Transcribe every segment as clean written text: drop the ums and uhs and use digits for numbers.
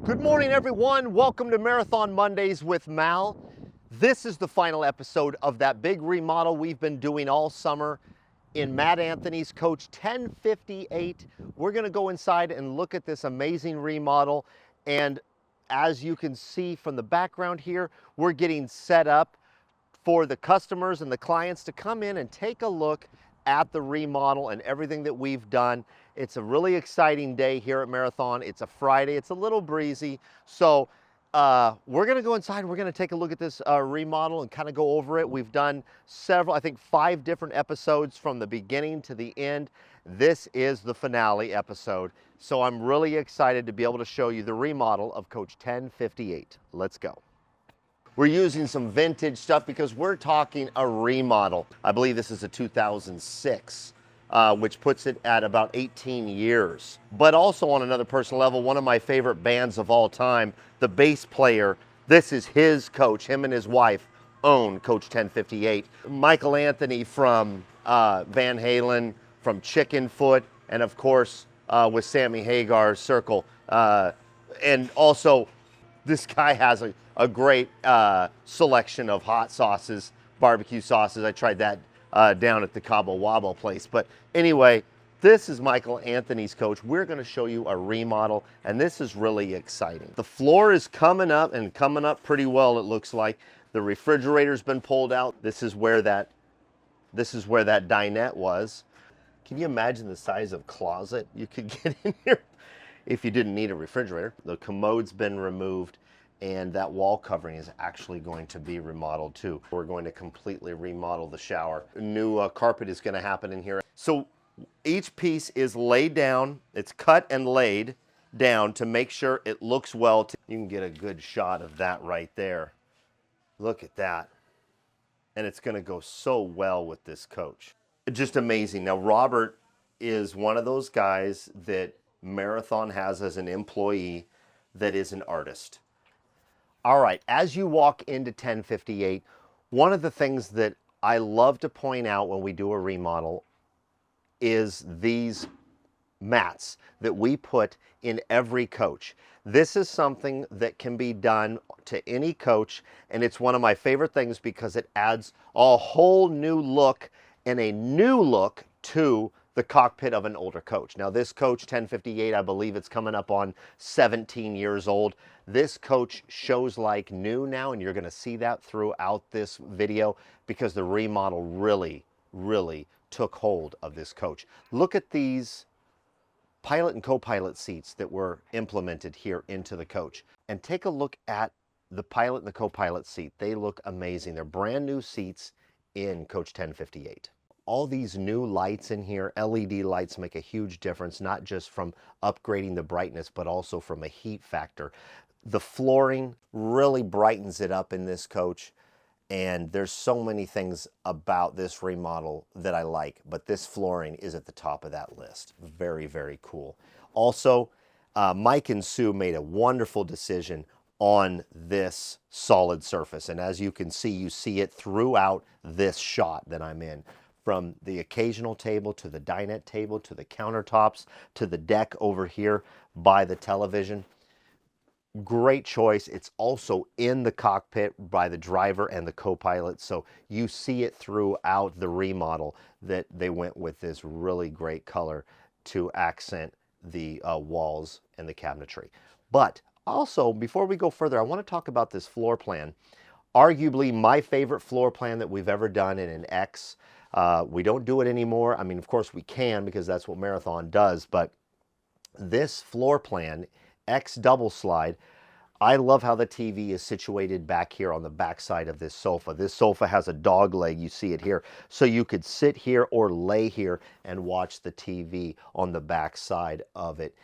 Good morning, everyone. Welcome to Marathon Mondays with Mal. This is the final episode of that big remodel we've been doing all summer in Matt Anthony's Coach 1058. We're gonna go inside and look at this amazing remodel. And as you can see from the background here, we're getting set up for the customers and the clients to come in and take a look at the remodel and everything that we've done. It's a really exciting day here at Marathon. It's a Friday, it's a little breezy. So we're gonna go inside, we're gonna take a look at this remodel and kind of go over it. We've done several, I think 5 different episodes from the beginning to the end. This is the finale episode. So I'm really excited to be able to show you the remodel of Coach 1058. Let's go. We're using some vintage stuff because we're talking a remodel. I believe this is a 2006, which puts it at about 18 years. But also on another personal level, one of my favorite bands of all time, the bass player, this is his coach. Him and his wife own Coach 1058. Michael Anthony from Van Halen, from Chickenfoot, and of course with Sammy Hagar's Circle. And also, this guy has a great selection of hot sauces, barbecue sauces. I tried that down at the Cabo Wabo place. But anyway, this is Michael Anthony's Coach. We're gonna show you a remodel, and this is really exciting. The floor is coming up, and coming up pretty well, it looks like. The refrigerator's been pulled out. This is where that dinette was. Can you imagine the size of closet you could get in here if you didn't need a refrigerator? The commode's been removed, and that wall covering is actually going to be remodeled too. We're going to completely remodel the shower. New carpet is going to happen in here. So each piece is laid down. It's cut and laid down to make sure it looks well. You can get a good shot of that right there. Look at that. And it's going to go so well with this coach. Just amazing. Now, Robert is one of those guys that Marathon has as an employee that is an artist. All right, as you walk into 1058, one of the things that I love to point out when we do a remodel is these mats that we put in every coach. This is something that can be done to any coach, and it's one of my favorite things because it adds a whole new look and a new look to the cockpit of an older coach. Now this coach 1058, I believe it's coming up on 17 years old. This coach shows like new now, and you're gonna see that throughout this video because the remodel really, really took hold of this coach. Look at these pilot and co-pilot seats that were implemented here into the coach. And take a look at the pilot and the co-pilot seat. They look amazing. They're brand new seats in Coach 1058. All these new lights in here, LED lights, make a huge difference, not just from upgrading the brightness, but also from a heat factor. The flooring really brightens it up in this coach, and there's so many things about this remodel that I like, but this flooring is at the top of that list. Very, very cool. Also, Mike and Sue made a wonderful decision on this solid surface, and as you can see, you see it throughout this shot that I'm in. From the occasional table to the dinette table to the countertops to the deck over here by the television. Great choice. It's also in the cockpit by the driver and the co-pilot, so you see it throughout the remodel that they went with this really great color to accent the walls and the cabinetry. But also, before we go further, I want to talk about this floor plan. Arguably my favorite floor plan that we've ever done in an X. We don't do it anymore. I mean, of course we can because that's what Marathon does, but this floor plan, X double slide, I love how the TV is situated back here on the back side of this sofa. This sofa has a dog leg, you see it here. So you could sit here or lay here and watch the TV on the back side of it.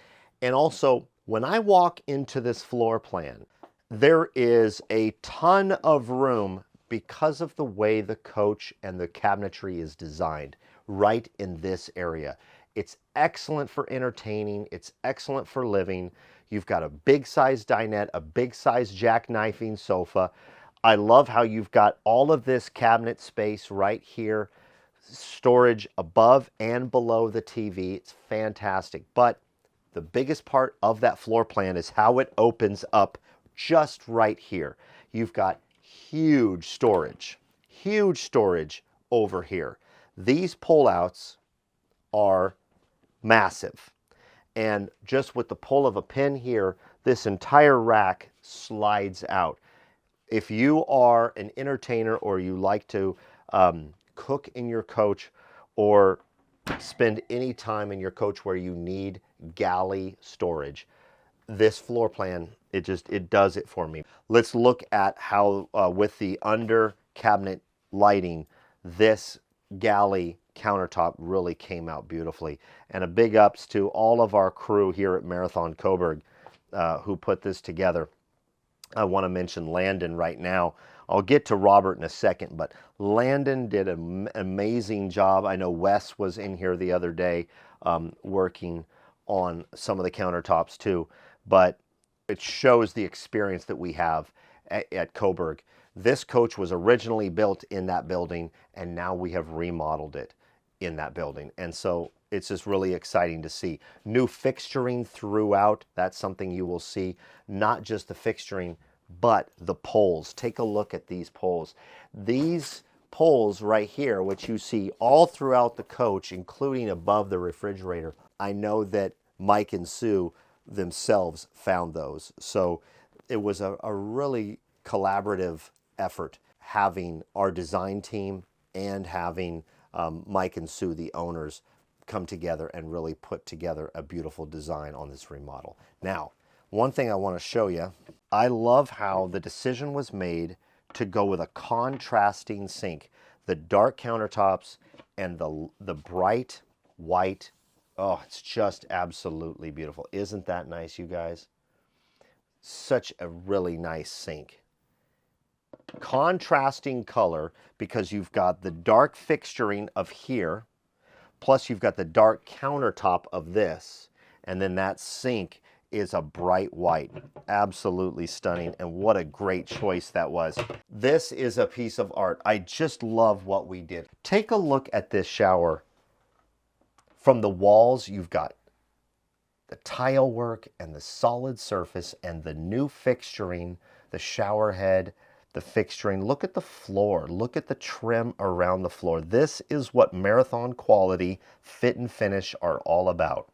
And also, when I walk into this floor plan, there is a ton of room because of the way the coach and the cabinetry is designed right in this area. It's excellent for entertaining. It's excellent for living. You've got a big size dinette, a big size jackknifing sofa. I love how you've got all of this cabinet space right here, storage above and below the TV. It's fantastic. But the biggest part of that floor plan is how it opens up just right here. You've got huge storage over here. These pullouts are massive. And just with the pull of a pin here, this entire rack slides out. If you are an entertainer or you like to cook in your coach or spend any time in your coach where you need galley storage, this floor plan, it does it for me. Let's look at how with the under cabinet lighting, this galley countertop really came out beautifully. And a big ups to all of our crew here at Marathon Coburg who put this together. I want to mention Landon right now. I'll get to Robert in a second, but Landon did an amazing job. I know Wes was in here the other day working on some of the countertops too, but it shows the experience that we have at Coburg. This coach was originally built in that building, and now we have remodeled it in that building. And so it's just really exciting to see. New fixturing throughout, that's something you will see. Not just the fixturing, but the poles. Take a look at these poles. These poles right here, which you see all throughout the coach, including above the refrigerator, I know that Mike and Sue themselves found those. So it was a really collaborative effort having our design team and having Mike and Sue, the owners, come together and really put together a beautiful design on this remodel. Now, one thing I want to show you, I love how the decision was made to go with a contrasting sink. The dark countertops and the bright white. Oh, it's just absolutely beautiful. Isn't that nice, you guys? Such a really nice sink. Contrasting color because you've got the dark fixturing of here, plus you've got the dark countertop of this, and then that sink is a bright white. Absolutely stunning, and what a great choice that was. This is a piece of art. I just love what we did. Take a look at this shower. From the walls, you've got the tile work and the solid surface and the new fixturing, the shower head, the fixturing. Look at the floor. Look at the trim around the floor. This is what Marathon quality, fit and finish are all about.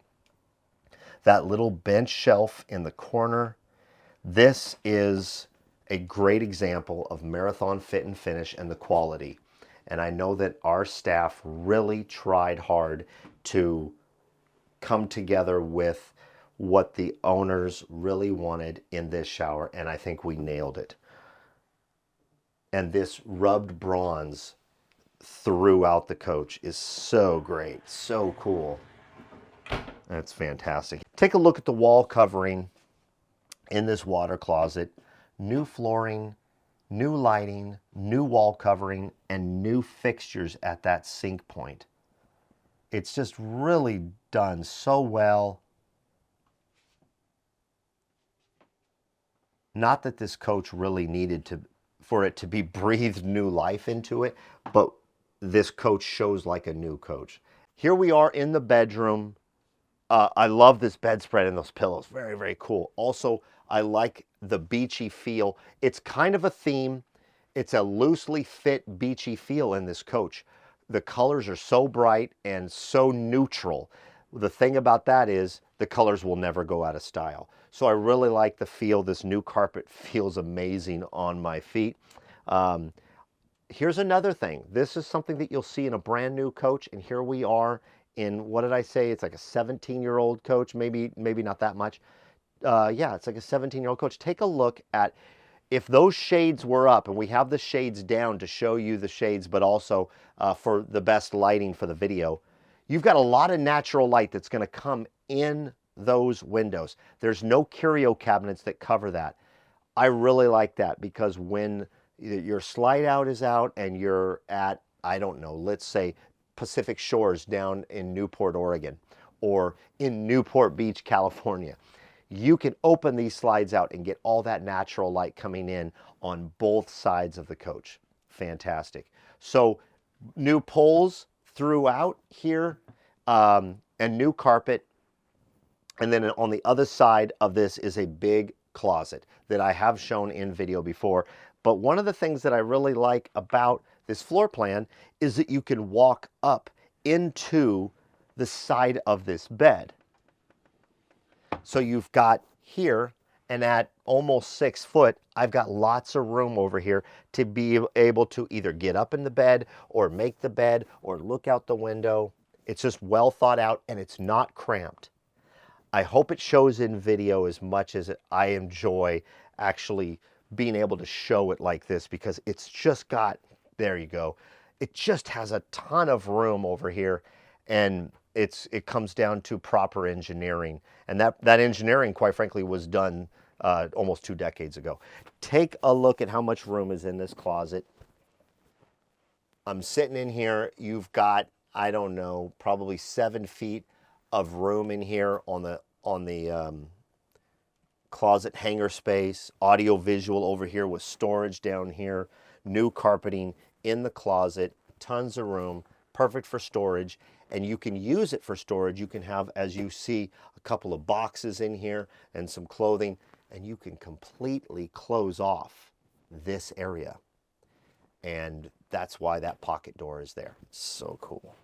That little bench shelf in the corner. This is a great example of Marathon fit and finish and the quality. And I know that our staff really tried hard to come together with what the owners really wanted in this shower, and I think we nailed it. And this rubbed bronze throughout the coach is so great, so cool. That's fantastic. Take a look at the wall covering in this water closet. New flooring, new lighting, new wall covering, and new fixtures at that sink point. It's just really done so well. Not that this coach really needed for it to be breathed new life into it, but this coach shows like a new coach. Here we are in the bedroom. I love this bedspread and those pillows. Very, very cool. Also, I like the beachy feel. It's kind of a theme. It's a loosely fit beachy feel in this coach. The colors are so bright and so neutral. The thing about that is the colors will never go out of style. So I really like the feel. This new carpet feels amazing on my feet. Here's another thing. This is something that you'll see in a brand new coach, and here we are in, what did I say? It's like a 17-year-old coach, maybe not that much. Yeah, it's like a 17-year-old coach. Take a look at, if those shades were up, and we have the shades down to show you the shades, but also for the best lighting for the video, you've got a lot of natural light that's going to come in those windows. There's no curio cabinets that cover that. I really like that because when your slide out is out and you're at, I don't know, let's say Pacific Shores down in Newport, Oregon, or in Newport Beach, California, you can open these slides out and get all that natural light coming in on both sides of the coach. Fantastic. So new poles throughout here, and new carpet. And then on the other side of this is a big closet that I have shown in video before. But one of the things that I really like about this floor plan is that you can walk up into the side of this bed. So you've got here, and at almost 6 foot, I've got lots of room over here to be able to either get up in the bed or make the bed or look out the window. It's just well thought out and it's not cramped. I hope it shows in video as much as I enjoy actually being able to show it like this, because it's just got, there you go. It just has a ton of room over here, and it comes down to proper engineering. And that engineering, quite frankly, was done almost 2 decades ago. Take a look at how much room is in this closet. I'm sitting in here. You've got, I don't know, probably 7 feet of room in here on the closet hanger space, audio visual over here with storage down here, new carpeting in the closet, tons of room, perfect for storage. And you can use it for storage. You can have, as you see, a couple of boxes in here and some clothing, and you can completely close off this area. And that's why that pocket door is there. So cool.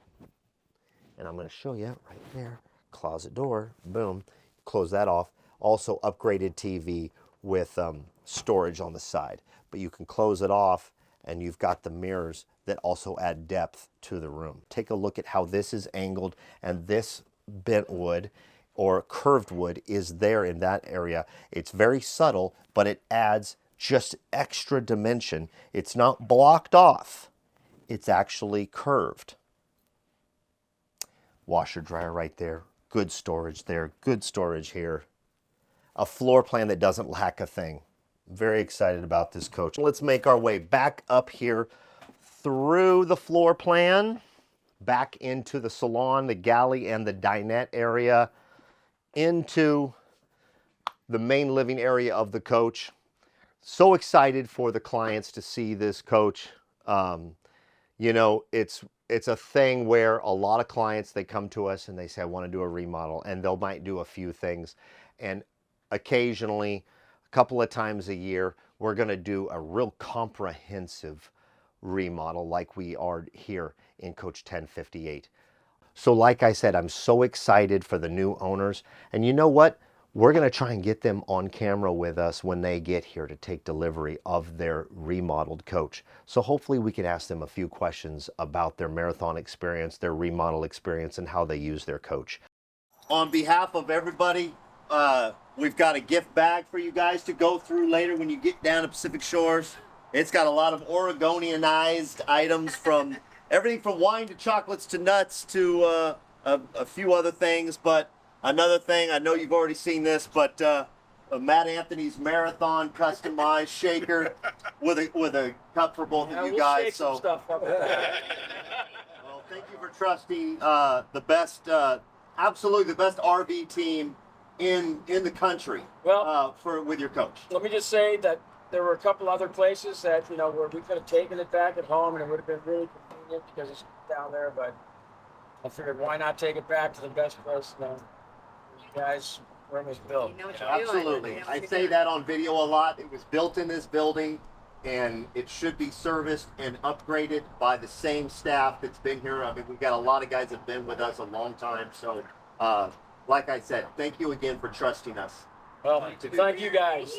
And I'm going to show you right there, closet door, boom, close that off. Also upgraded TV with storage on the side, but you can close it off and you've got the mirrors that also add depth to the room. Take a look at how this is angled, and this bent wood or curved wood is there in that area. It's very subtle, but it adds just extra dimension. It's not blocked off, it's actually curved. Washer dryer right there, good storage there, good storage here. A floor plan that doesn't lack a thing. Very excited about this coach. Let's make our way back up here through the floor plan, back into the salon, the galley, and the dinette area, into the main living area of the coach. So excited for the clients to see this coach. You know, it's a thing where a lot of clients, they come to us and they say, I want to do a remodel, and they might do a few things. And occasionally, a couple of times a year, we're going to do a real comprehensive remodel like we are here in Coach 1058. So like I said, I'm so excited for the new owners. And you know what? We're going to try and get them on camera with us when they get here to take delivery of their remodeled coach. So hopefully we can ask them a few questions about their marathon experience, their remodel experience, and how they use their coach. On behalf of everybody, we've got a gift bag for you guys to go through later when you get down to Pacific Shores. It's got a lot of Oregonianized items, from everything from wine to chocolates to nuts to a few other things. But another thing, I know you've already seen this, but Matt Anthony's Marathon customized shaker with a cup for both of you guys. So, well, thank you for trusting the best, absolutely the best RV team in the country. Well, with your coach. Let me just say that there were a couple other places that, you know, where we could have taken it back at home and it would have been really convenient because it's down there, but I figured why not take it back to the best place, you know, you guys, where it was built. You know what you're Absolutely. doing. I say that on video a lot. It was built in this building, and it should be serviced and upgraded by the same staff that's been here. I mean, we've got a lot of guys that have been with us a long time. So, like I said, thank you again for trusting us. Well, thank you guys.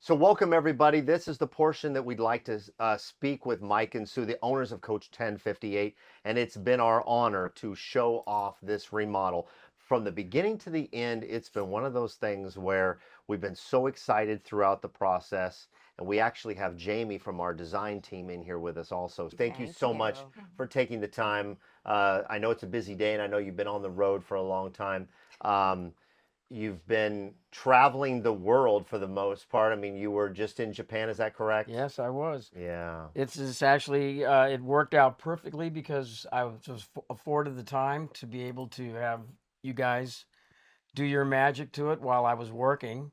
So welcome everybody. This is the portion that we'd like to speak with Mike and Sue, the owners of Coach 1058, and it's been our honor to show off this remodel. From the beginning to the end, it's been one of those things where we've been so excited throughout the process, and we actually have Jamie from our design team in here with us also. Thank you so much for taking the time. I know it's a busy day, and I know you've been on the road for a long time. You've been traveling the world for the most part. I mean, you were just in Japan, is that correct? Yes, I was. Yeah. It's actually, it worked out perfectly because I was afforded the time to be able to have you guys do your magic to it while I was working.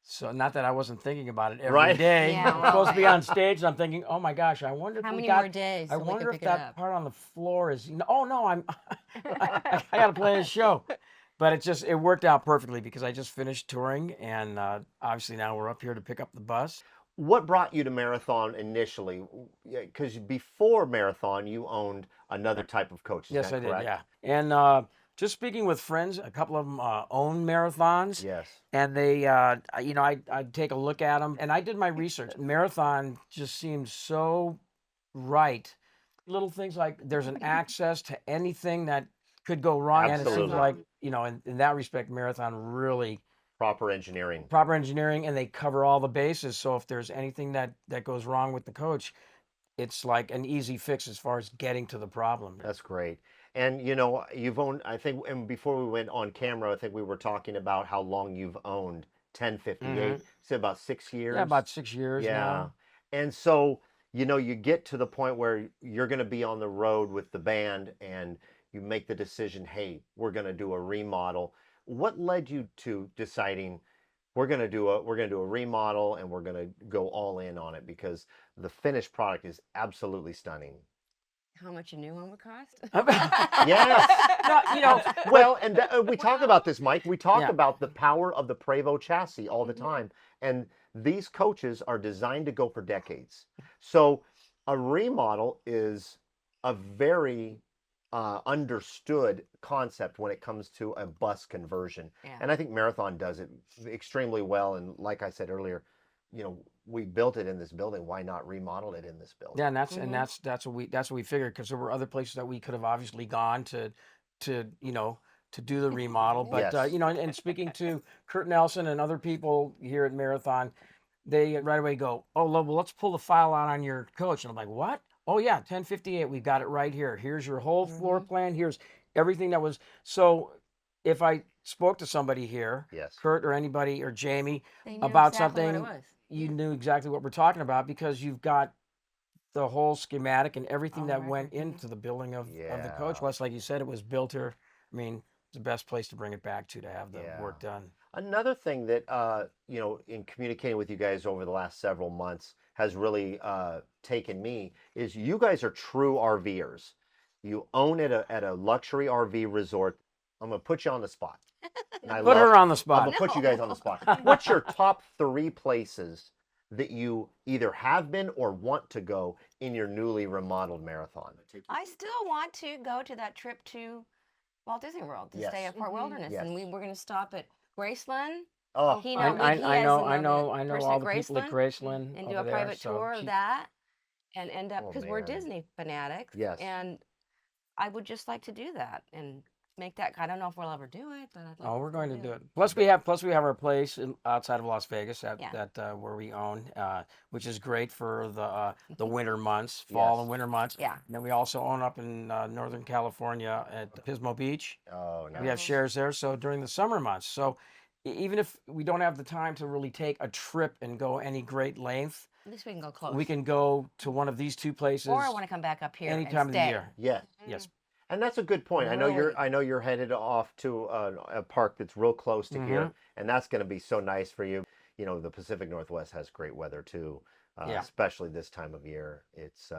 So not that I wasn't thinking about it every day. Yeah, I'm supposed to be on stage, and I'm thinking, oh my gosh, I wonder if How we many got, more days? I till we wonder can if pick it that up? part on the floor is, oh no, I got to play a show. But it worked out perfectly because I just finished touring, and obviously now we're up here to pick up the bus. What brought you to Marathon initially? Because before Marathon, you owned another type of coach. Is Yes, that I did. correct? Yeah, and just speaking with friends, a couple of them own marathons, Yes. and they, I'd take a look at them, and I did my research. Marathon just seems so right. Little things like there's an access to anything that could go wrong, and it seems Absolutely. like in that respect, Marathon really Proper engineering. proper engineering, and they cover all the bases. So if there's anything that goes wrong with the coach, it's like an easy fix as far as getting to the problem. That's great. And you've owned, I think, and before we went on camera, I think we were talking about how long you've owned 1058. Say about 6 years. Yeah, about 6 years Yeah. now. And so, you get to the point where you're going to be on the road with the band and you make the decision, hey, we're going to do a remodel. What led you to deciding we're going to do a remodel and we're going to go all in on it, because the finished product is absolutely stunning. How much a new one would cost? Yes. No, Well, and we talk about this, Mike. We talk Yeah. about the power of the Prevost chassis all the time. And these coaches are designed to go for decades. So a remodel is a very understood concept when it comes to a bus conversion. Yeah. And I think Marathon does it extremely well. And like I said earlier, we built it in this building. Why not remodel it in this building? Yeah, and that's what we figured, because there were other places that we could have obviously gone to do the remodel. But Yes. and speaking to Kurt Nelson and other people here at Marathon, they right away go, "Oh, well, let's pull the file out on your coach." And I'm like, "What? Oh yeah, 1058. We've got it right here. Here's your whole floor plan. Here's everything that was." So if I spoke to somebody here, Yes. Kurt or anybody or Jamie, They knew about exactly what something, it was. you knew exactly what we're talking about, because you've got the whole schematic and everything All that right, went mhm. into the building of the coach. Yeah. Plus, like you said, it was built here. I mean, it's the best place to bring it back to have the Yeah. work done. Another thing that in communicating with you guys over the last several months has really taken me is you guys are true RVers. You own it at a luxury RV resort. I'm gonna put you on the spot. And Put her on the I'm spot. gonna put you guys on the spot. What's your top 3 places that you either have been or want to go in your newly remodeled Marathon? I still want to go to that trip to Walt Disney World to Yes. stay at Fort Wilderness, Yes. and we're going to stop at Graceland. Oh, He I know me. He has know another person all at the people at Graceland and do over a there, private so tour of she- that, and end up Oh, because we're man. Disney fanatics. Yes. And I would just like to do that and make that. I don't know if we'll ever do it, but I'd like Oh, we're going to do do it. Plus, we have our place outside of Las Vegas Yeah. where we own, which is great for the winter months, fall Yes. and winter months. Yeah. And then we also own up in Northern California at Pismo Beach. Oh, We have nice. shares there. So during the summer months, so even if we don't have the time to really take a trip and go any great length, At least we can go close. we can go to one of these two places Or I want to come back up here any and time of the stay. year. Yes. Yes. And that's a good point. Really? I know you're headed off to a park that's real close to here, and that's going to be so nice for you. The Pacific Northwest has great weather too, Yeah. especially this time of year. It's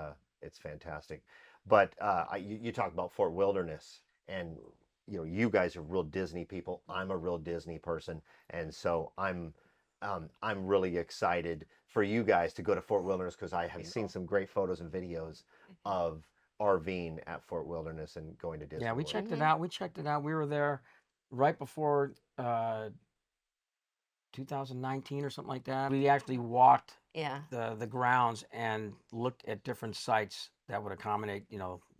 fantastic. But you talk about Fort Wilderness, and you guys are real Disney people. I'm a real Disney person, and so I'm really excited for you guys to go to Fort Wilderness, because I have seen some great photos and videos of RVing at Fort Wilderness and going to Disney Yeah, we World. checked it out. We checked it out. We were there right before 2019 or something like that. We actually walked Yeah. the grounds and looked at different sites that would accommodate,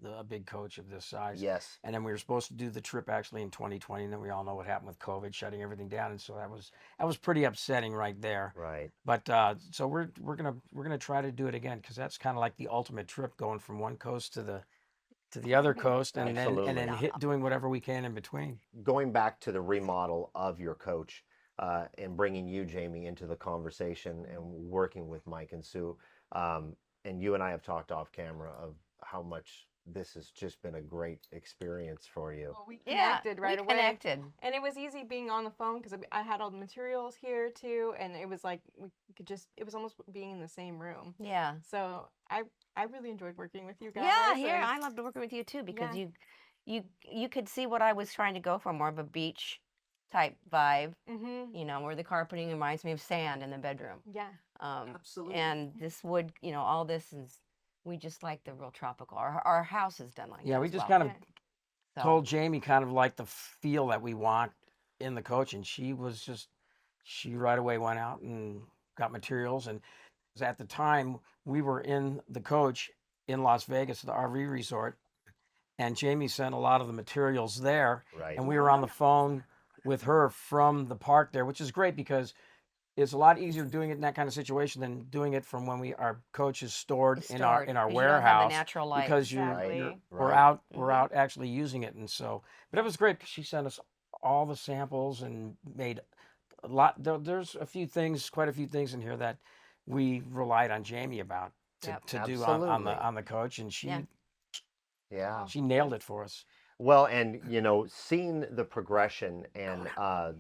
a big coach of this size. Yes. And then we were supposed to do the trip actually in 2020, and then we all know what happened with COVID, shutting everything down, and so that was pretty upsetting right there. Right. But so we're gonna try to do it again, because that's kind of like the ultimate trip, going from one coast to the other coast, and Absolutely. then doing whatever we can in between. Going back to the remodel of your coach, and bringing you, Jamie, into the conversation and working with Mike and Sue, and you and I have talked off camera of how much this has just been a great experience for you. Well, we Yeah. connected right we away. connected. And it was easy being on the phone because I had all the materials here too, and it was like we could it was almost being in the same room. Yeah. So I really enjoyed working with you guys. Yeah, here and- I love working with you too, because Yeah. you could see what I was trying to go for, more of a beach type vibe, Mm-hmm. you know, where the carpeting reminds me of sand in the bedroom. Yeah. Absolutely. And this wood, you know, all this is, we just like the real tropical. Our house is done like Yeah, that we as just well. kind of So, told Jamie kind of like the feel that we want in the coach, and she right away went out and got materials. And at the time we were in the coach in Las Vegas, the RV resort, and Jamie sent a lot of the materials there, Right. and we were on the phone with her from the park there, which is great because it's a lot easier doing it in that kind of situation than doing it from when our coach is stored it's in our stored, 'cause you don't have the warehouse, natural light. because Exactly. we're Right. out Mhm. actually using it. And so, but it was great because she sent us all the samples and made a lot. There's quite a few things in here that we relied on Jamie about Yep. to do Absolutely. on the coach, and Yeah. Yeah. she nailed it for us. Well, and you know, seeing the progression and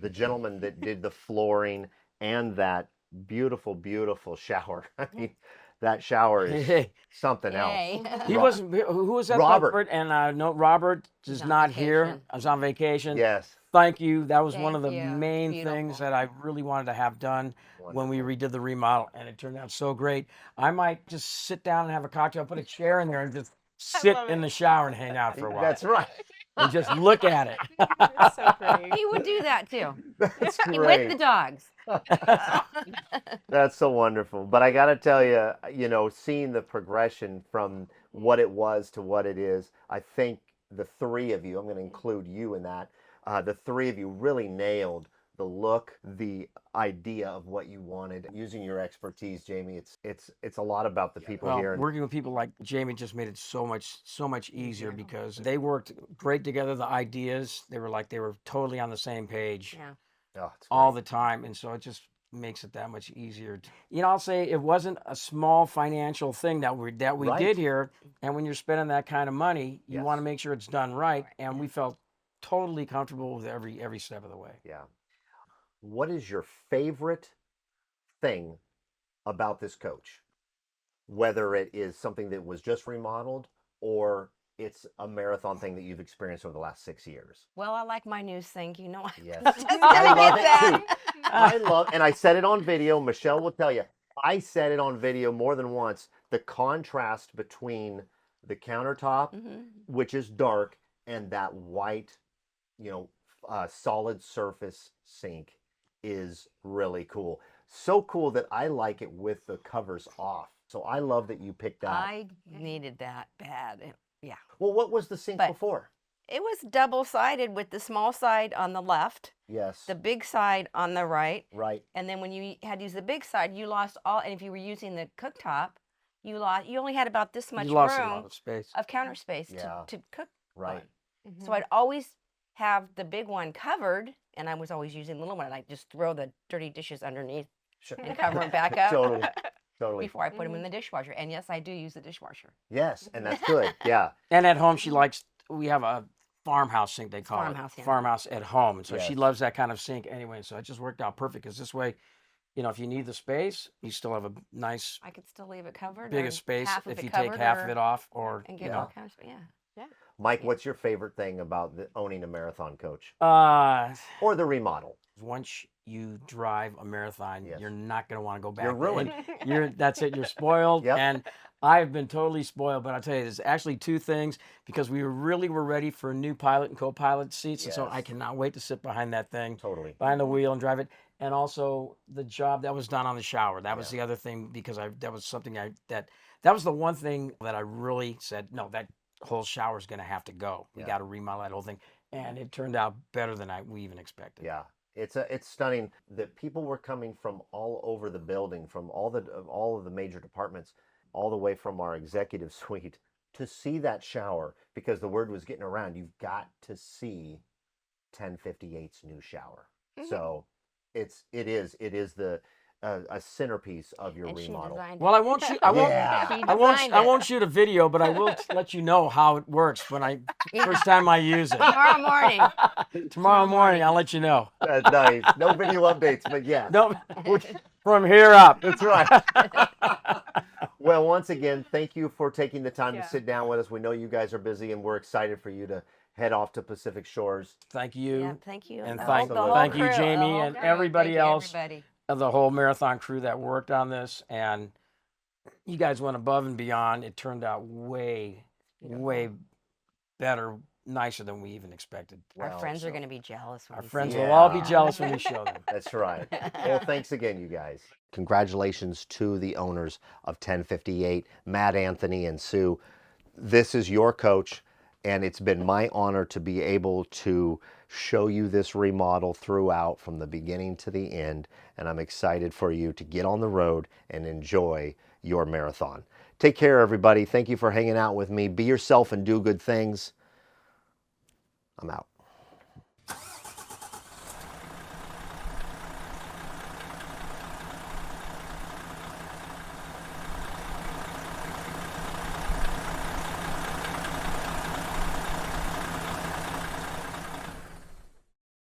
the gentleman that did the flooring and that beautiful, beautiful shower. I mean, that shower is Hey, something else. Yay. he Ro- wasn't. Who was that? Robert. And no, Robert He's is on not here. vacation. I was on vacation. Yes. Thank you. That was one of the Thank you. It's main beautiful. things that I really wanted to have done when we Wonderful. redid the remodel, and it turned out so great. I might just sit down and have a cocktail, put a chair in there, and just sit love in it. the shower and hang out for a while. That's right. And just look at it. It's so pretty. He would do that too. That's With the great. dogs. That's so wonderful. But I got to tell you, you know, seeing the progression from what it was to what it is, I think the three of you, I'm going to include you in that, the three of you really nailed the look, the idea of what you wanted. Using your expertise, Jamie, it's a lot about the people Well, here. working with people like Jamie just made it so much easier because they worked great together. The ideas, they were totally on the same page Yeah. Oh, it's all great. the time, and so it just makes it that much easier. I'll say it wasn't a small financial thing that we Right. did here, and when you're spending that kind of money, you Yes. want to make sure it's done right, and we felt totally comfortable with every step of the way. Yeah. What is your favorite thing about this coach? Whether it is something that was just remodeled or it's a marathon thing that you've experienced over the last 6 years. Well, I like my new sink. You know, Yes. I was just I gonna love get it that. too. I love, and I said it on video. Michelle will tell you, I said it on video more than once. The contrast between the countertop, Mhm. which is dark, and that white, you know, solid surface sink is really cool. So cool that I like it with the covers off. So I love that you picked that. I needed that bad. Yeah. Well, what was the sink But- before? It was double-sided with the small side on the left, Yes. the big side on the right, Right. and then when you had to use the big side, you lost all. And if you were using the cooktop, you only had about this much You lost a lot room of space. of counter space Yeah. to cook Right. on. So I'd always have the big one covered, and I was always using the little one. And I'd just throw the dirty dishes underneath Sure. and cover them back up Totally. Totally. before I put them in the dishwasher. And yes, I do use the dishwasher. Yes, and that's good. Yeah. And at home, we have a farmhouse sink, they call Farmhouse, it. yeah. Farmhouse at home. And so she Yes. loves that kind of sink anyway. So it just worked out perfect because this way, if you need the space, you still have a nice, I could still leave it covered. bigger or space half of if it you take covered half or- of it off, or, and get all kinds of, yeah. Mike, Yeah. what's your favorite thing about owning a marathon coach uh, or the remodel? once you drive a marathon, Yes. you're not going to want to go back. You're ruined. That's it. You're spoiled. Yep. And I've been totally spoiled. But I'll tell you, there's actually two things because we were ready for a new pilot and co-pilot seats. And so I Yes. cannot wait to sit behind that thing, Totally. behind the wheel and drive it. And also the job that was done on the shower. That was Yeah. the other thing because that was something that was the one thing that I really said, no, that whole shower is going to have to go. We Yeah. got to remodel that whole thing. And it turned out better than we even expected. Yeah. It's stunning that people were coming from all over the building, from all of the major departments, all the way from our executive suite to see that shower because the word was getting around. You've got to see 1058's new shower. So it is a centerpiece of your And she remodel. designed Well, I won't shoot. I won't. Yeah. She I won't. designed I it. won't shoot a video, but I will let you know how it works when first time I use it. Tomorrow morning. Tomorrow morning, I'll let you know. That's nice. No video updates, but yeah. No, from here up. That's right. Well, once again, thank you for taking the time to Yeah. sit down with us. We know you guys are busy, and we're excited for you to head off to Pacific Shores. Thank you. Yeah, thank you. And The thank, whole- the whole thank you, crew, the Jamie, whole and crew. everybody Thank you, else, everybody. of the whole marathon crew that worked on this. And you guys went above and beyond. It turned out way better, nicer than we even expected. Our Well, friends are so- going to be jealous. When Our we see friends it. will all be Yeah. jealous when we show them. That's right. Well, thanks again, you guys. Congratulations to the owners of 1058, Matt, Anthony, and Sue. This is your coach, and it's been my honor to be able to show you this remodel throughout from the beginning to the end, and I'm excited for you to get on the road and enjoy your marathon. Take care, everybody. Thank you for hanging out with me. Be yourself and do good things. I'm out.